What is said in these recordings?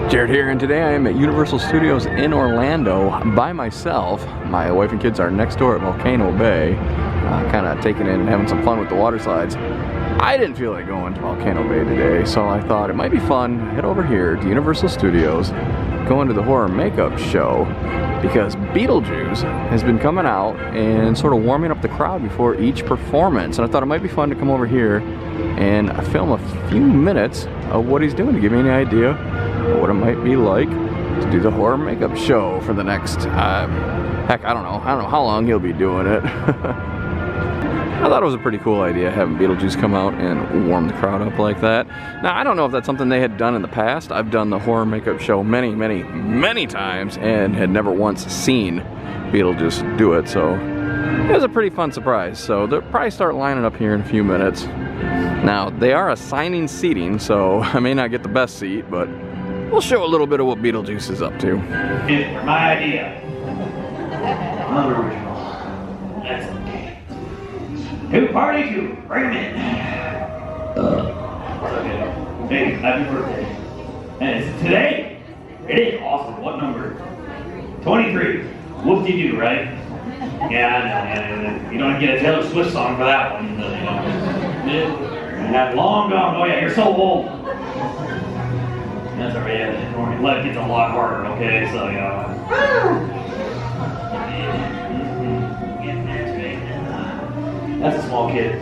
Jared here, and today I am at Universal Studios in Orlando by myself. My wife and kids are next door at Volcano Bay, kind of taking in and having some fun with the water slides. I didn't feel like going to Volcano Bay today, so I thought it might be fun to head over here to Universal Studios, go into the horror makeup show, because Beetlejuice has been coming out and sort of warming up the crowd before each performance. And I thought it might be fun to come over here and film a few minutes of what he's doing to give me any idea of what it might be like to do the horror makeup show for the next, heck, I don't know how long he'll be doing it. I thought it was a pretty cool idea having Beetlejuice come out and warm the crowd up like that. Now, I don't know if that's something they had done in the past. I've done the horror makeup show many times and had never once seen Beetlejuice do it, so it was a pretty fun surprise. So they'll probably start lining up here in a few minutes. Now, they are assigning seating, so I may not get the best seat, but we'll show a little bit of what Beetlejuice is up to. My idea. Another original. Excellent. Who party to? Bring him in. Okay. Hey, happy birthday. And it's today? It is awesome. What number? 23. Whoop-de-doo, right? Yeah, I know. You don't get a Taylor Swift song for that one. And long gone. Oh yeah, you're so old. That's alright. Life gets a lot harder, okay? So, that's a small kid.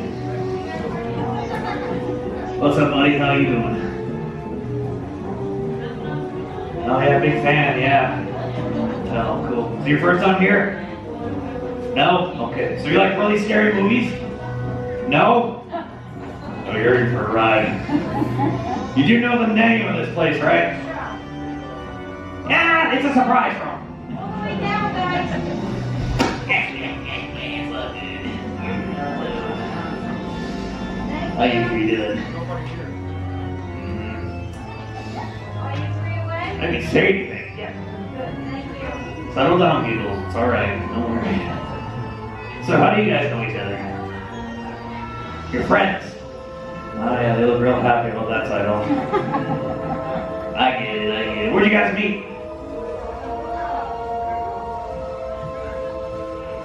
What's up, buddy? How you doing? Oh yeah, big fan, yeah. Oh, cool. So your first time here? No? Okay. So you like really scary movies? No? Oh, you're in for a ride. You do know the name of this place, right? Yeah, it's a surprise for him. How you doing? I can say anything. Yeah. Settle down, people. It's alright. Don't worry. So how do you guys know each other? You're friends? Oh yeah, they look real happy about that title. I get it. Where'd you guys meet?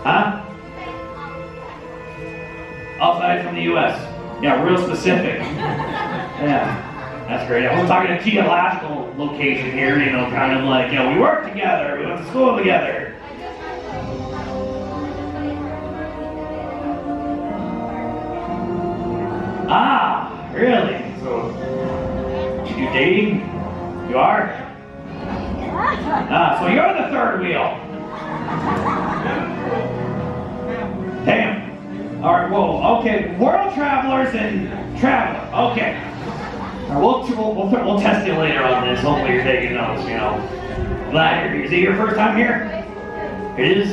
Huh? Outside from the US. Yeah, real specific. Yeah, that's great. I was talking a geological location here, kind of like, we worked together, we went to school together. Ah, really? So, you dating? You are? Ah, so you're the third wheel. Damn. All right, whoa, okay, world travelers and traveler, okay. We'll test you later on this. Hopefully you're taking notes, Glad you're here. Is it your first time here? It is?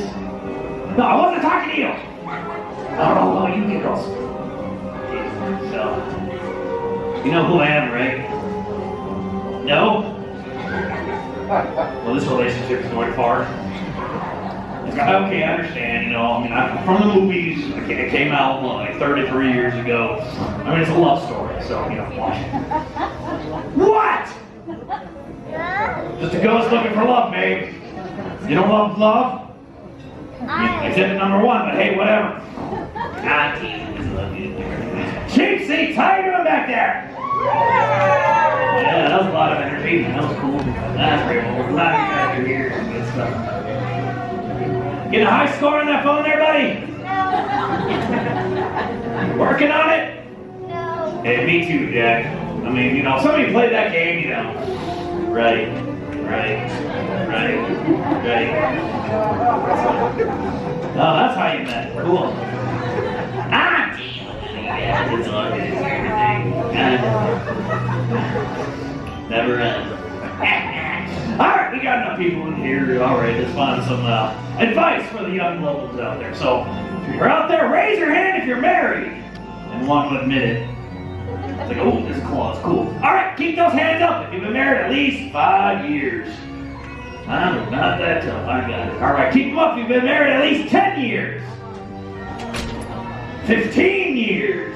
No, I wasn't talking to you. Oh, you giggles. So, you know who I am, right? No? Well, this relationship is going far. Okay, I understand, I'm from the movies. It came out, like 33 years ago. It's a love story, so, What? Just a ghost looking for love, babe. You don't love love? Exhibit number 1, but hey, whatever. Cheap seats, how you doing back there? Yeah, that was a lot of energy. That was cool. That's great. Well, we're glad you guys are here. Good stuff. Getting a high score on that phone there, buddy? No. Working on it? No. Hey, me too, Jack. Somebody played that game, Right. Oh, that's how you met. Cool. Ah! Yeah, it's all good. Never ends. Alright, we got enough people in here. Alright, let's find some advice for the young locals out there. So, if you're out there, raise your hand if you're married and want to admit it. It's like, oh, this clause, cool. Alright, keep those hands up if you've been married at least 5 years. I'm not that tough, I got it. Alright, keep them up if you've been married at least 10 years. 15 years.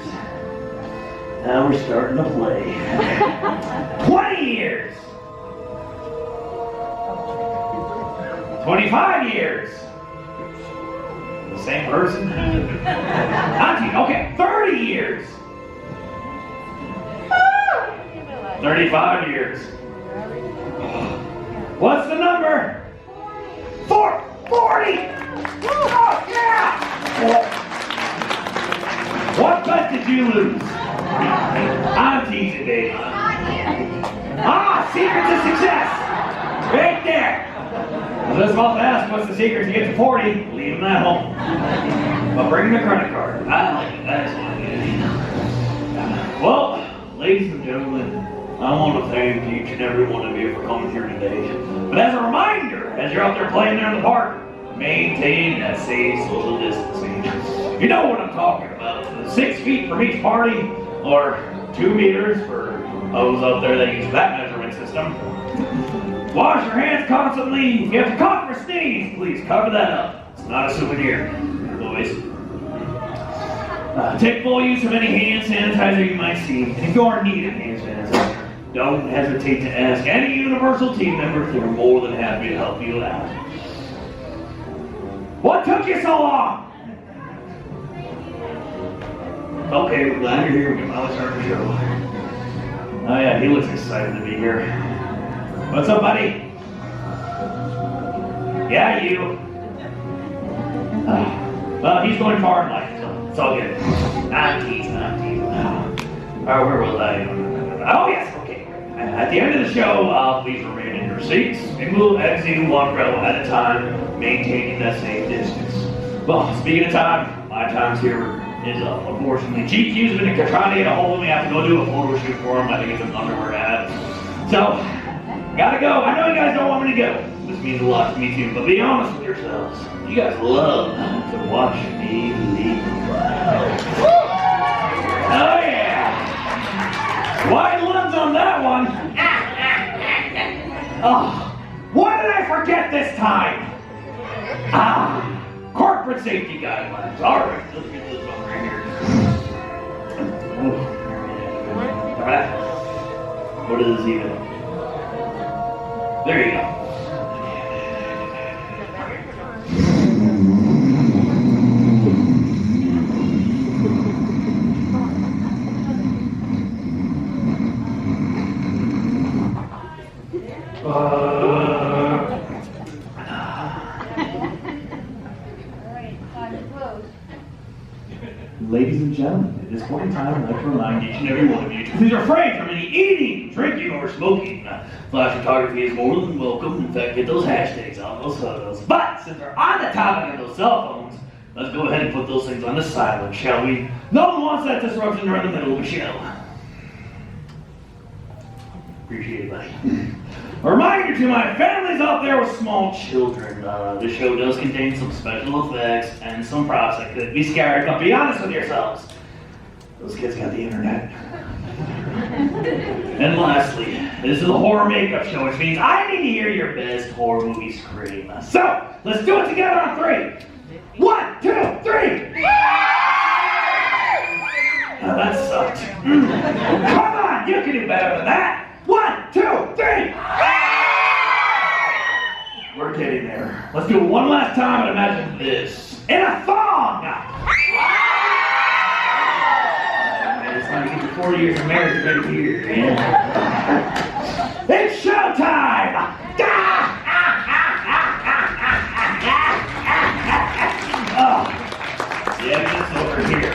Now we're starting to play. 20 years. 25 years. The same person? 19, okay, 30 years. 35 years. What's the number? 40! Oh, yeah! What bet did you lose? I'm teasing, baby. Ah, secret to success! Right there! I was just about to ask what's the secret to get to 40? Leave them at home. But bring the credit card. I like it. That's what it is. Well, ladies and gentlemen, I want to thank each and every one of you for coming here today. But as a reminder, as you're out there playing there in the park, maintain that safe social distancing. You know what I'm talking about. 6 feet from each party, or 2 meters for those out there that use that measurement system. Wash your hands constantly. If you have to cough or sneeze, please cover that up. It's not a souvenir, boys. Take full use of any hand sanitizer you might see. And if you are in need of hand sanitizer, don't hesitate to ask any Universal team member if they're more than happy to help you out. What took you so long? Okay, we're glad you're here. We can finally start the show. Oh yeah, he looks excited to be here. What's up, buddy? Yeah, you. Well, he's going far in life, so it's all good. Not teasing. Alright, where was I? Oh yes, okay. At the end of the show, please remain in your seats, and we'll exit one row at a time, maintaining that safe distance. Well, speaking of time, my time's here is up. Unfortunately, GQ's been trying to get a hold of me. I have to go do a photo shoot for him. I think it's an underwear ad. So, gotta go. I know you guys don't want me to go. This means a lot to me too, but be honest with yourselves. You guys love to watch me leave. Oh yeah! Wide limbs on that one. Oh, what did I forget this time? Corporate safety guidelines. All right, let's get this one right here. What is this even? There you go. Ladies and gentlemen, at this point in time, I'd like to remind each and every one of you to please refrain from any eating, drinking, or smoking. Flash photography is more than welcome. In fact, get those hashtags on those photos. But since we're on the topic of those cell phones, let's go ahead and put those things on the silent, shall we? No one wants that disruption during the middle of a show. Appreciate it, buddy. A reminder to my families out there with small children, this show does contain some special effects and some props that could be scary, but be honest with yourselves. Those kids got the internet. And lastly, this is a horror makeup show, which means I need to hear your best horror movie scream. So, let's do it together on 3. 1, 2, 3! Oh, that sucked. Come on, you can do better than that! 1, 2, 3! We're getting there. Let's do it one last time and imagine this. In a thong! Man, it's time to get your 40 years of marriage right here. It's showtime! Yeah, it's over here.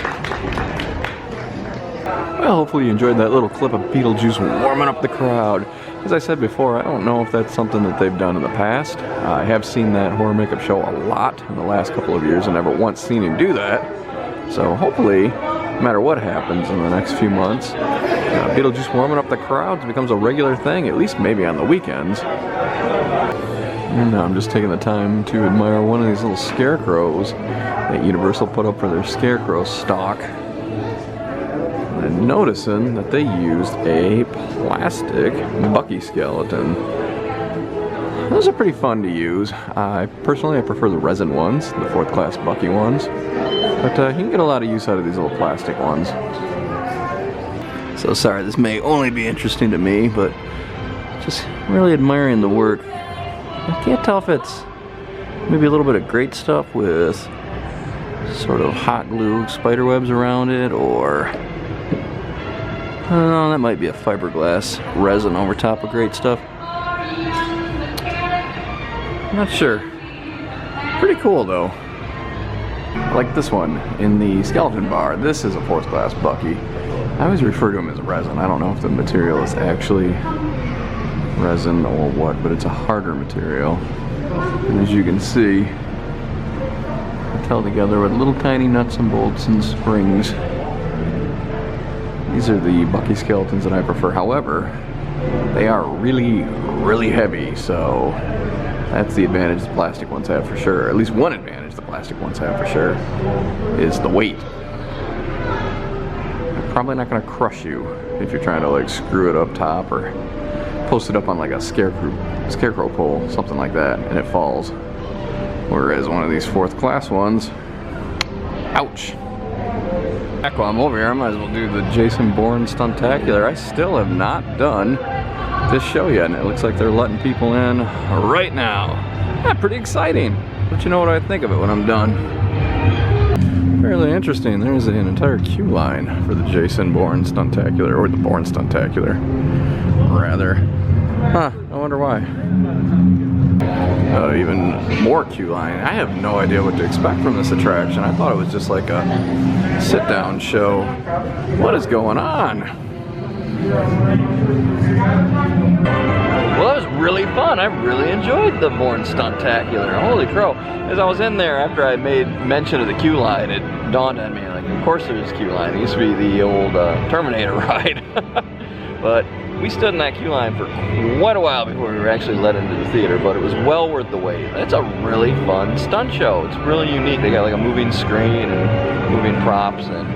Well, hopefully you enjoyed that little clip of Beetlejuice warming up the crowd. As I said before, I don't know if that's something that they've done in the past. I have seen that horror makeup show a lot in the last couple of years and never once seen him do that. So hopefully, no matter what happens in the next few months, Beetlejuice warming up the crowds becomes a regular thing, at least maybe on the weekends. And now I'm just taking the time to admire one of these little scarecrows that Universal put up for their Scarecrow stock. And noticing that they used a plastic Bucky skeleton. Those are pretty fun to use. Personally, I prefer the resin ones, the 4th class Bucky ones. But you can get a lot of use out of these little plastic ones. So sorry, this may only be interesting to me, but just really admiring the work. I can't tell if it's Maybe a little bit of great stuff with sort of hot glue spider webs around it, or that might be a fiberglass resin over top of great stuff. I'm not sure. Pretty cool though. Like this one in the skeleton bar. This is a 4th class Bucky. I always refer to him as resin. I don't know if the material is actually resin or what, but it's a harder material. And as you can see, it's held together with little tiny nuts and bolts and springs. These are the Bucky skeletons that I prefer. However, they are really, really heavy, so that's the advantage the plastic ones have for sure. At least one advantage the plastic ones have for sure is the weight. They're probably not going to crush you if you're trying to like screw it up top or post it up on like a scarecrow pole, something like that, and it falls. Whereas one of these 4th class ones, ouch. Heck, while I'm over here, I might as well do the Borne Stuntacular. I still have not done this show yet, and it looks like they're letting people in right now. Yeah, pretty exciting. But you know what I think of it when I'm done. Fairly interesting. There's an entire queue line for the Borne Stuntacular, or the Borne Stuntacular, rather. Huh, I wonder why. Even more queue line. I have no idea what to expect from this attraction. I thought it was just like a sit-down show. What is going on? Well, that was really fun. I really enjoyed the Borne Stuntacular. Holy crow. As I was in there, after I made mention of the queue line, it dawned on me, like, of course there's queue line. It used to be the old Terminator ride. But we stood in that queue line for quite a while before we were actually let into the theater, but it was well worth the wait. It's a really fun stunt show. It's really unique. They got like a moving screen and moving props, and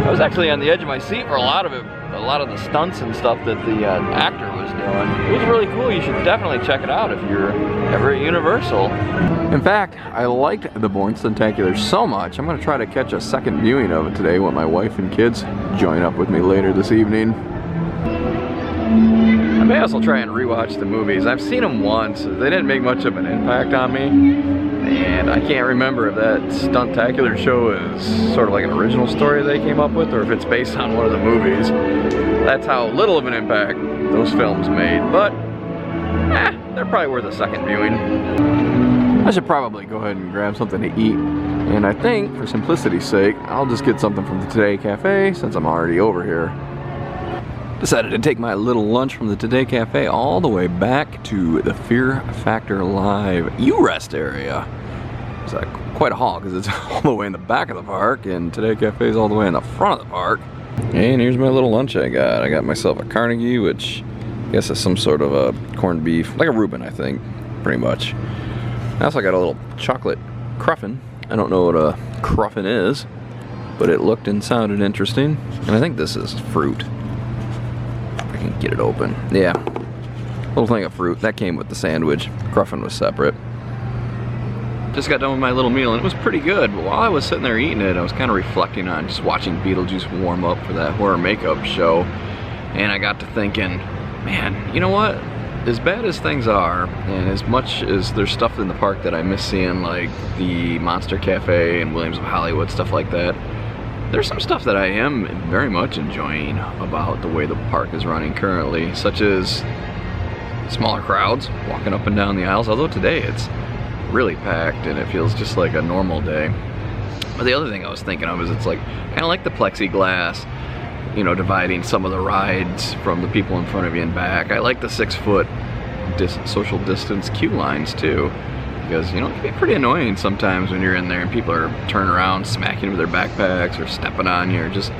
I was actually on the edge of my seat for a lot of it. A lot of the stunts and stuff that the actor was doing. It was really cool. You should definitely check it out if you're ever at Universal. In fact, I liked the Borne Stuntacular so much, I'm going to try to catch a second viewing of it today when my wife and kids join up with me later this evening. I may also try and rewatch the movies. I've seen them once. They didn't make much of an impact on me. And I can't remember if that Stuntacular show is sort of like an original story they came up with, or if it's based on one of the movies. That's how little of an impact those films made. But, they're probably worth a second viewing. I should probably go ahead and grab something to eat. And I think, for simplicity's sake, I'll just get something from the Today Cafe since I'm already over here. Decided to take my little lunch from the Today Cafe all the way back to the Fear Factor Live U-Rest area. It's quite a haul because it's all the way in the back of the park, and Today Cafe is all the way in the front of the park. And here's my little lunch I got. I got myself a Carnegie, which I guess is some sort of a corned beef, like a Reuben, I think, pretty much. I also got a little chocolate cruffin. I don't know what a cruffin is, but it looked and sounded interesting. And I think this is fruit. Can get it open. Yeah, little thing of fruit that came with the sandwich. Cruffin was separate. Just got done with my little meal and it was pretty good, but while I was sitting there eating it, I was kind of reflecting on just watching Beetlejuice warm up for that horror makeup show, and I got to thinking, man, you know what, as bad as things are, and as much as there's stuff in the park that I miss seeing, like the Monster Cafe and Williams of Hollywood, stuff like that, there's some stuff that I am very much enjoying about the way the park is running currently, such as smaller crowds walking up and down the aisles, although today it's really packed and it feels just like a normal day. But the other thing I was thinking of is it's like kind of like the plexiglass, you know, dividing some of the rides from the people in front of you and back. I like the 6-foot social distance queue lines too. Because, you know, it can be pretty annoying sometimes when you're in there and people are turning around, smacking with their backpacks or stepping on you, or just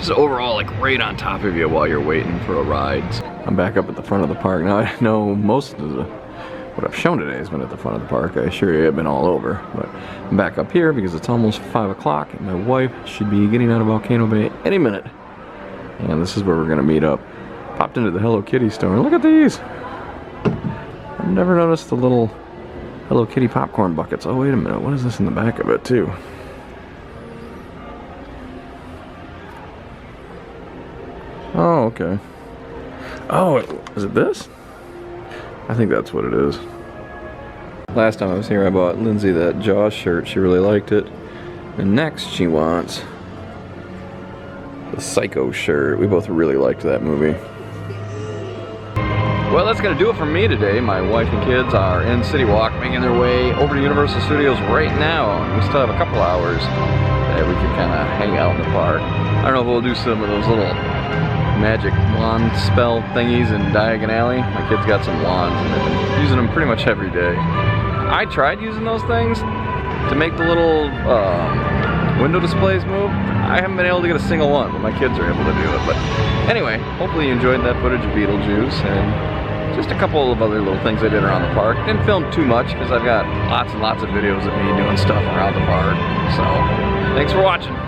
overall like right on top of you while you're waiting for a ride. So I'm back up at the front of the park. Now I know most of what I've shown today has been at the front of the park. I assure you I've been all over. But I'm back up here because it's almost 5 o'clock and my wife should be getting out of Volcano Bay any minute. And this is where we're gonna meet up. Popped into the Hello Kitty store and look at these. I've never noticed the little Hello Kitty popcorn buckets. Oh, wait a minute. What is this in the back of it, too? Oh, okay. Oh, is it this? I think that's what it is. Last time I was here, I bought Lindsay that Jaws shirt. She really liked it. And next, she wants the Psycho shirt. We both really liked that movie. Well, that's gonna do it for me today. My wife and kids are in City Walk, making their way over to Universal Studios right now. We still have a couple hours that we can kind of hang out in the park. I don't know if we'll do some of those little magic wand spell thingies in Diagon Alley. My kids got some wands and they've been using them pretty much every day. I tried using those things to make the little window displays move. I haven't been able to get a single one, but my kids are able to do it. But anyway, hopefully you enjoyed that footage of Beetlejuice and just a couple of other little things I did around the park. Didn't film too much because I've got lots and lots of videos of me doing stuff around the park. So, thanks for watching.